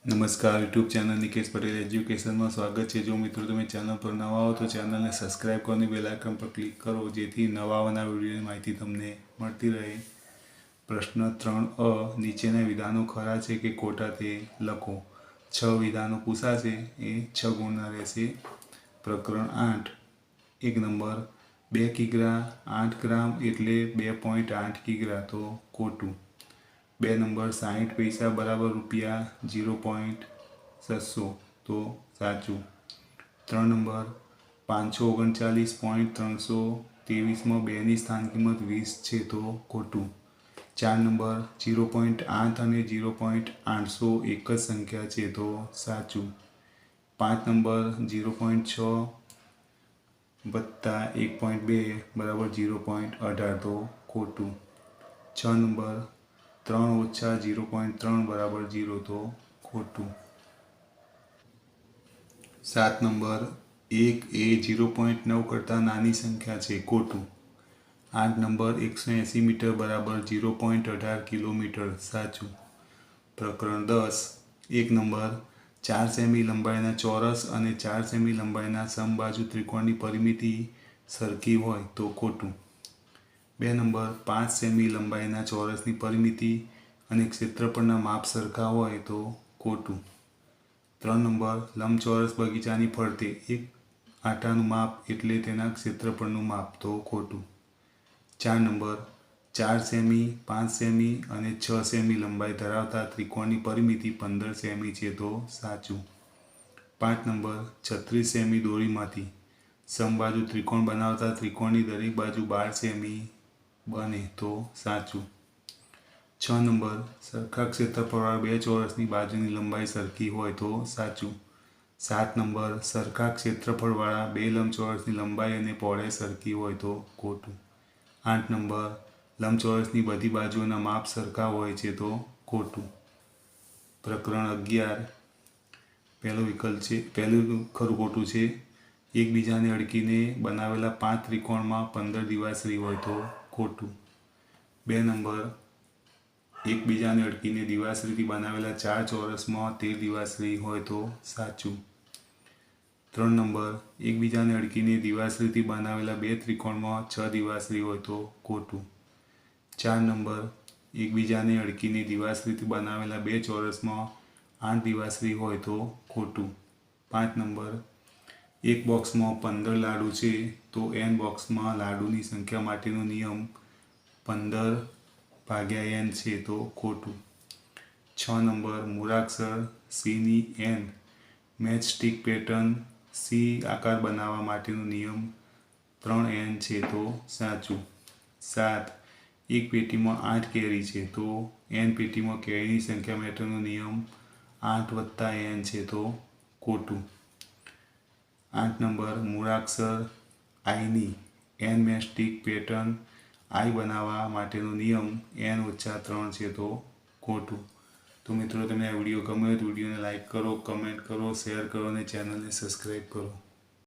नमस्कार YouTube channel Nikesh Patel education में स्वागत है। जो मित्रों તમે चैनल पर नवा हो तो चैनल ने सब्सक्राइब करने बेल आइकन पर क्लिक करो जेथी नवा वीडियो माहिती तमने मळती रहे। प्रश्न 3 नीचेना विधानों खरा है कि खोटा ते लखो। 6 विधानों पूछाशे ए 6 गुणना रहेशे। प्रकरण 8 1 नंबर 2 किग्रा 8 ग्राम एटले 2.8 किग्रा तो खोटू। 2 नंबर 60 पैसा बराबर रुपया 0.600 तो साचू। 3 नंबर 539.323 में 2 ની स्थान किंमत 20 है तो खोटू। 4 नंबर 0.8 और 0.800 एक ज संख्या है तो साचू। 5 नंबर 0.6 वत्ता 1.2 बराबर 0.18 तो खोटू। 6 नंबर 3 ओछा 0.3 बराबर 0 तो खोटू। 7 नंबर 1 ए 0.9 करता नानी संख्या है खोटू। 8 नंबर 180 मीटर बराबर 0.18 किलोमीटर साचू। प्रकरण 10 1 नंबर 4 सेमी लंबाईना चौरस और 4 सेमी लंबाईना समबाजु त्रिकोण की परिमिति सरखी होय तो खोटू। 2 नंबर 5 सेमी लंबाईना चौरस की परिमिति और क्षेत्रफळना माप सरखा होय तो खोटू। 3 नंबर लंबचौरस बगीचानी फरते एक आटानु माप एटले तेना क्षेत्रफळनु माप तो खोटू। 4 नंबर 4 सेमी 5 सेमी और 6 सेमी लंबाई धरावता त्रिकोण की परिमिति 15 सेमी है तो साचू। 5 नंबर 36 सेमी दोरीमांथी समबाजु त्रिकोण बनावता त्रिकोण की दरेक बाजू 12 सेमी बने तो साचू। 6 नंबर सरखा क्षेत्रफळवाळा 2 चौरसनी बाजूनी लंबाई सरखी होय तो साचू। 7 नंबर सरखा क्षेत्रफळवाळा 2 लंबचौरसनी लंबाई और पહોळाई सरखी होय तो खोटू। 8 नंबर लंबचौरसनी बधी बाजुओना माप सरखा होय छे तो खोटू। प्रकरण 11 पहलो विकल्प है पहलू खरु खोटू है। एकबीजाने अडकीने बनावेला 5 त्रिकोण में 15 दिवासरी होय तो खोटू। 2 नंबर एकबीजाने अडकीने दिवासरी बनावेला 4 चौरस में 13 दिवासरी होय तो साचू। 3 नंबर एकबीजाने अडकीने दिवासरी बनावेला 2 त्रिकोण में 6 दिवासरी होय तो खोटू। 4 नंबर एकबीजाने अडकीने दिवासरी बनावेला 2 चौरस में 8 दिवासरी होय तो खोटू। 5 नंबर एक बॉक्स में 15 लाडू है तो n बॉक्स में लाडू की संख्या माटेनो नियम 15 भाग्या n है तो खोटू। 6 नंबर मूळाक्षर C नी n match stick pattern C आकार बनावा माटेनो नियम 3n है तो साचू। 7 एक पेटी में 8 केरी है तो n पेटी में केरी की संख्या माटेनो नियम 8 + n है तो खोटू। 8 नंबर मूळाक्षर I नी n match stick pattern I बनावा माटेनो नियम n - 3 है तो खोटू। तो मित्रों तमने आ विडियो गम्यो तो विडियो ने लाइक करो, कमेंट करो, शेर करो और चैनल ने सब्सक्राइब करो।